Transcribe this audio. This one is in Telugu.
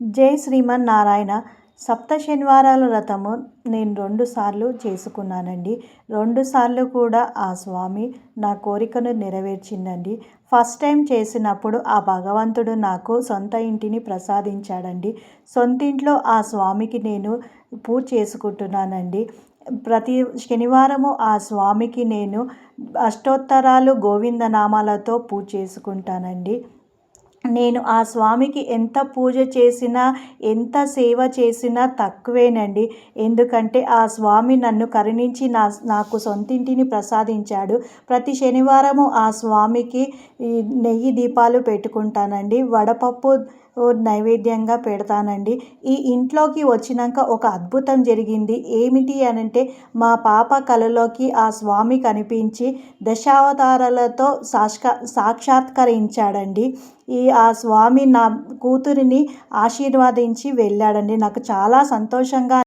జై శ్రీమన్నారాయణ. సప్త శనివారాల వ్రతము నేను 2 సార్లు చేసుకున్నానండి. 2 సార్లు కూడా ఆ స్వామి నా కోరికను నెరవేర్చిందండి. ఫస్ట్ టైం చేసినప్పుడు ఆ భగవంతుడు నాకు సొంత ఇంటిని ప్రసాదించాడండి. సొంతింట్లో ఆ స్వామికి నేను పూజ చేసుకుంటున్నానండి. ప్రతి శనివారము ఆ స్వామికి నేను అష్టోత్తరాలు గోవిందనామాలతో పూజ చేసుకుంటానండి. నేను ఆ స్వామికి ఎంత పూజ చేసినా, ఎంత సేవ చేసినా తక్కువేనండి. ఎందుకంటే ఆ స్వామి నన్ను కరుణించి నాకు సొంతింటిని ప్రసాదించాడు. ప్రతి శనివారము ఆ స్వామికి ఈ నెయ్యి దీపాలు పెట్టుకుంటానండి. వడపప్పు నైవేద్యంగా పెడతానండి. ఈ ఇంట్లోకి వచ్చినాక ఒక అద్భుతం జరిగింది. ఏమిటి అనంటే, మా పాప కలలోకి ఆ స్వామి కనిపించి దశావతారాలతో సాక్షాత్కరించాడండి. ఆ స్వామి నా కూతురిని ఆశీర్వదించి వెళ్ళాడండి. నాకు చాలా సంతోషంగా